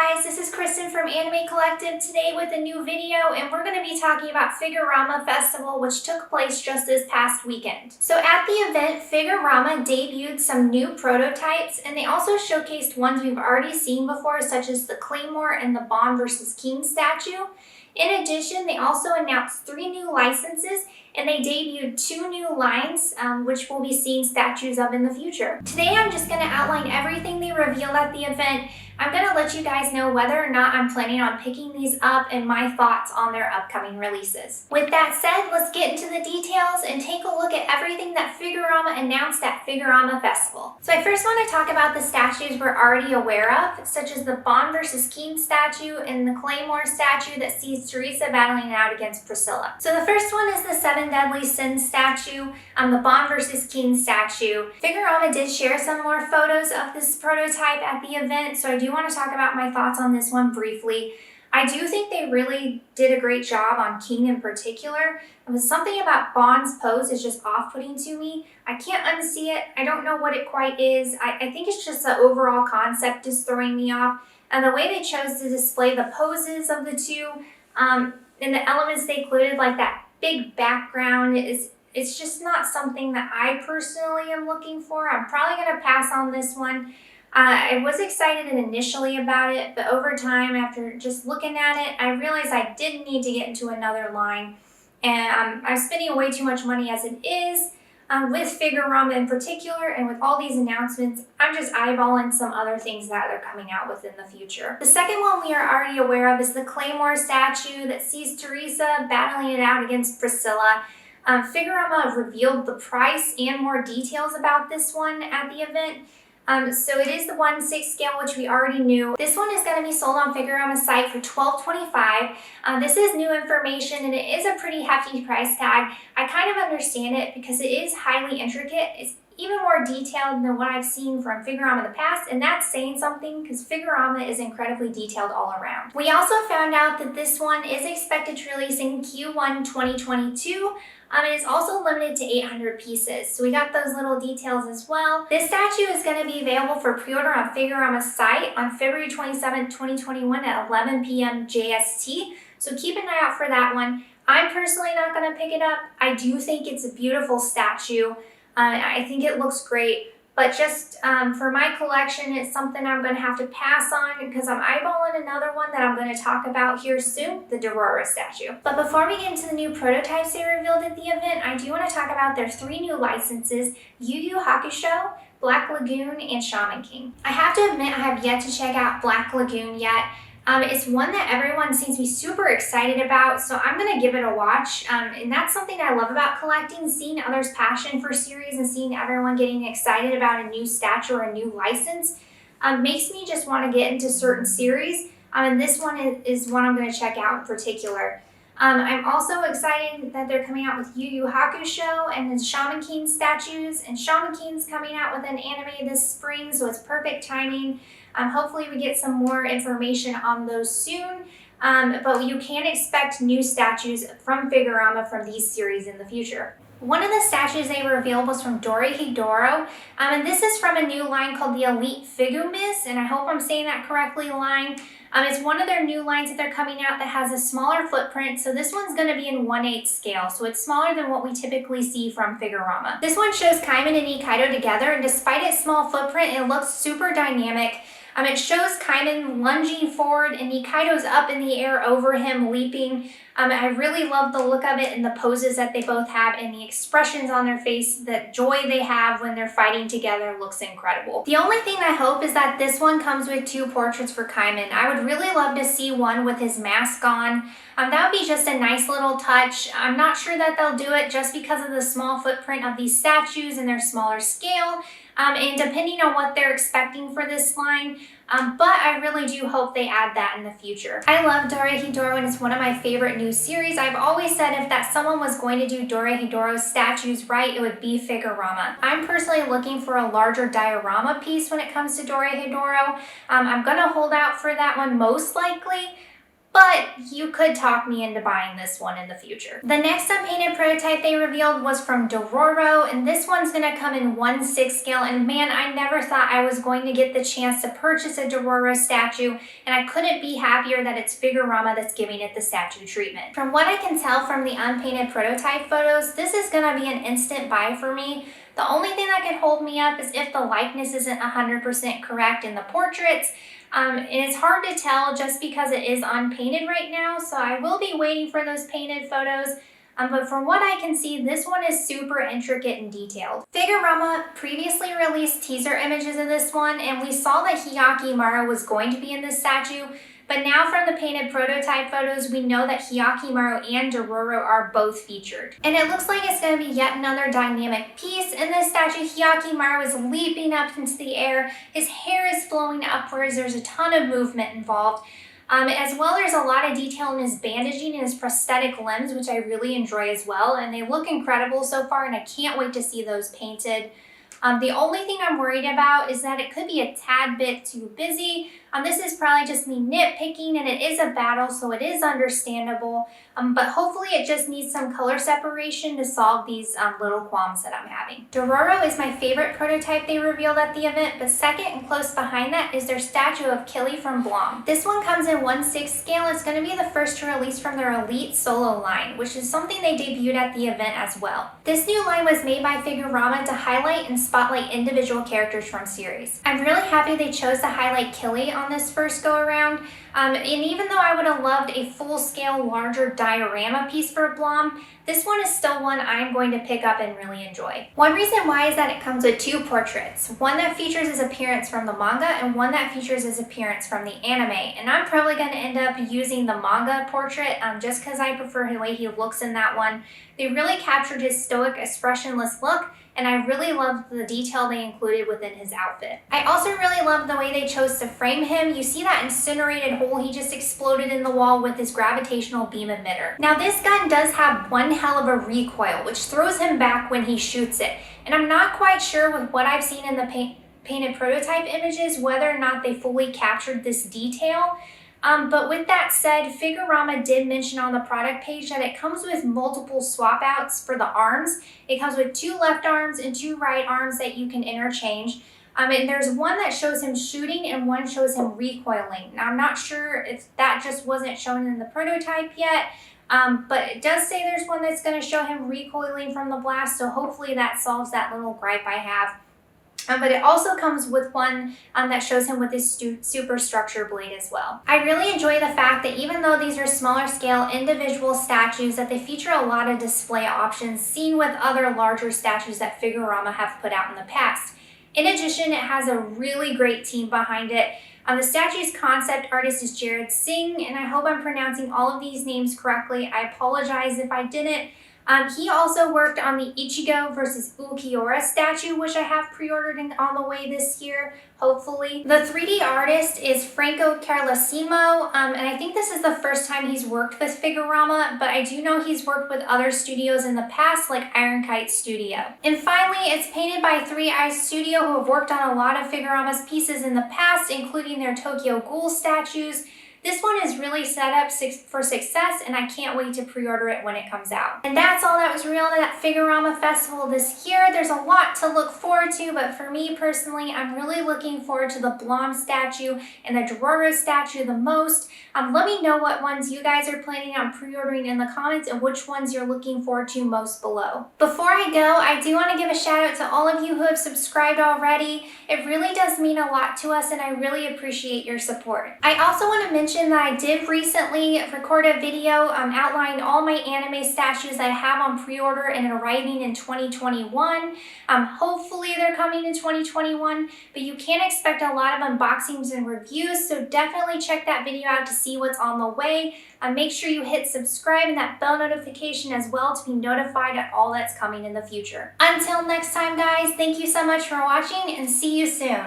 guys, this is Kristen from AnimeCCTP today with a new video, and we're going to be talking about Figurama Festival, which took place just this past weekend. So at the event, Figurama debuted some new prototypes, and they also showcased ones we've already seen before, such as the Claymore and the Bond vs. King statue. In addition, they also announced 3 new licenses, and they debuted 2 new lines, which we'll be seeing statues of in the future. Today, I'm just going to outline everything they revealed at the event. I'm going to let you guys know whether or not I'm planning on picking these up and my thoughts on their upcoming releases. With that said, let's get into the details and take a look at everything that Figurama announced at Figurama Festival. So I first want to talk about the statues we're already aware of, such as the Bond vs. King statue and the Claymore statue that sees Teresa battling it out against Priscilla. So the first one is the 7 Deadly Sins statue, the Bond vs. King statue. Figurama did share some more photos of this prototype at the event, so I do want to talk about my thoughts on this one briefly. I do think they really did a great job on King in particular. It was something about Bond's pose is just off-putting to me. I can't unsee it. I don't know what it quite is. I think it's just the overall concept is throwing me off. And the way they chose to display the poses of the two and the elements they included, like that big background, it's just not something that I personally am looking for. I'm probably going to pass on this one. I was excited initially about it, but over time, after just looking at it, I realized I didn't need to get into another line. And I'm spending way too much money as it is with Figurama in particular, and with all these announcements, I'm just eyeballing some other things that are coming out within the future. The second one we are already aware of is the Claymore statue that sees Teresa battling it out against Priscilla. Figurama revealed the price and more details about this one at the event. So it is the 1/6 scale, which we already knew. This one is going to be sold on Figurama's site for $12.25. This is new information, and it is a pretty hefty price tag. I kind of understand it because it is highly intricate. It's even more detailed than what I've seen from Figurama in the past, and that's saying something because Figurama is incredibly detailed all around. We also found out that this one is expected to release in Q1 2022. It is also limited to 800 pieces, so we got those little details as well. This statue is going to be available for pre-order on Figurama's site on February 27, 2021 at 11 p.m. JST, so keep an eye out for that one. I'm personally not going to pick it up. I do think it's a beautiful statue. I think it looks great, but just for my collection, it's something I'm going to have to pass on because I'm eyeballing another one that I'm going to talk about here soon, the Dororo statue. But before we get into the new prototypes they revealed at the event, I do want to talk about their 3 new licenses, Yu Yu Hakusho, Black Lagoon, and Shaman King. I have to admit I have yet to check out Black Lagoon yet. It's one that everyone seems to be super excited about, so I'm going to give it a watch. And that's something I love about collecting, seeing others' passion for series and seeing everyone getting excited about a new statue or a new license makes me just want to get into certain series. And this one is one I'm going to check out in particular. I'm also excited that they're coming out with Yu Yu Hakusho and the Shaman King statues. And Shaman King's coming out with an anime this spring, so it's perfect timing. Hopefully we get some more information on those soon. But you can expect new statues from Figurama from these series in the future. One of the statues they revealed was from Dorohedoro, and this is from a new line called the Elite Figumis, and I hope I'm saying that correctly, line. It's one of their new lines that they're coming out that has a smaller footprint, so this one's going to be in 1/8 scale, so it's smaller than what we typically see from Figurama. This one shows Kaiman and Nikaido together, and despite its small footprint, it looks super dynamic. It shows Kaiman lunging forward and Nikaido's up in the air over him, leaping. I really love the look of it and the poses that they both have and the expressions on their face, the joy they have when they're fighting together looks incredible. The only thing I hope is that this one comes with 2 portraits for Kaiman. I would really love to see one with his mask on. That would be just a nice little touch. I'm not sure that they'll do it just because of the small footprint of these statues and their smaller scale. And depending on what they're expecting for this line, but I really do hope they add that in the future. I love Dorohedoro, and it's one of my favorite new series. I've always said if that someone was going to do Dorohedoro's statues right, it would be Figurama. I'm personally looking for a larger diorama piece when it comes to Dorohedoro. I'm going to hold out for that one most likely, but you could talk me into buying this one in the future. The next unpainted prototype they revealed was from Dororo, and this one's gonna come in 1/6 scale, and man, I never thought I was going to get the chance to purchase a Dororo statue, and I couldn't be happier that it's Figurama that's giving it the statue treatment. From what I can tell from the unpainted prototype photos, this is gonna be an instant buy for me. The only thing that could hold me up is if the likeness isn't 100% correct in the portraits. And it's hard to tell just because it is unpainted right now, so I will be waiting for those painted photos. But from what I can see, this one is super intricate and detailed. Figurama previously released teaser images of this one, and we saw that Hyakimaru was going to be in this statue, but now from the painted prototype photos, we know that Hyakimaru and Dororo are both featured. And it looks like it's going to be yet another dynamic piece. In this statue, Hyakimaru is leaping up into the air, his hair is flowing upwards, there's a ton of movement involved. As well, there's a lot of detail in his bandaging and his prosthetic limbs, which I really enjoy as well, and they look incredible so far, and I can't wait to see those painted. The only thing I'm worried about is that it could be a tad bit too busy. This is probably just me nitpicking, and it is a battle, so it is understandable. But hopefully it just needs some color separation to solve these little qualms that I'm having. Dororo is my favorite prototype they revealed at the event, but second and close behind that is their statue of Killy from Blom. This one comes in 1/6 scale. It's going to be the first to release from their Elite Solo line, which is something they debuted at the event as well. This new line was made by Figurama to highlight and spotlight individual characters from series. I'm really happy they chose to highlight Killy on this first go around. And even though I would have loved a full-scale, larger diorama piece for Blom, this one is still one I'm going to pick up and really enjoy. One reason why is that it comes with two portraits, one that features his appearance from the manga and one that features his appearance from the anime. And I'm probably going to end up using the manga portrait just because I prefer the way he looks in that one. They really captured his stoic, expressionless look, and I really loved the detail they included within his outfit. I also really loved the way they chose to frame him. You see that incinerated hole he just exploded in the wall with his gravitational beam emitter. Now this gun does have one hell of a recoil, which throws him back when he shoots it. And I'm not quite sure with what I've seen in the painted prototype images whether or not they fully captured this detail. But with that said, Figurama did mention on the product page that it comes with multiple swap outs for the arms. It comes with 2 left arms and 2 right arms that you can interchange. And there's one that shows him shooting and one shows him recoiling. Now I'm not sure if that just wasn't shown in the prototype yet, but it does say there's one that's going to show him recoiling from the blast, so hopefully that solves that little gripe I have. But it also comes with one that shows him with his superstructure blade as well. I really enjoy the fact that even though these are smaller scale individual statues, that they feature a lot of display options seen with other larger statues that Figurama have put out in the past. In addition, it has a really great team behind it. The statue's concept artist is Jared Singh, and I hope I'm pronouncing all of these names correctly. I apologize if I didn't. He also worked on the Ichigo versus Ulquiorra statue, which I have pre-ordered and on the way this year, hopefully. The 3D artist is Franco Carlesimo, and I think this is the first time he's worked with Figurama, but I do know he's worked with other studios in the past, like Iron Kite Studio. And finally, it's painted by 3 Eyes Studio, who have worked on a lot of Figurama's pieces in the past, including their Tokyo Ghoul statues. This one is really set up for success, and I can't wait to pre-order it when it comes out. And that's all that was revealed at Figurama Festival this year. There's a lot to look forward to, but for me personally, I'm really looking forward to the Blom statue and the Dororo statue the most. Let me know what ones you guys are planning on pre-ordering in the comments and which ones you're looking forward to most below. Before I go, I do want to give a shout out to all of you who have subscribed already. It really does mean a lot to us, and I really appreciate your support. I also want to mention that I did recently record a video outlining all my anime statues that I have on pre-order and arriving in 2021. Hopefully they're coming in 2021, but you can expect a lot of unboxings and reviews, so definitely check that video out to see what's on the way. Make sure you hit subscribe and that bell notification as well to be notified of all that's coming in the future. Until next time, guys, thank you so much for watching and see you soon.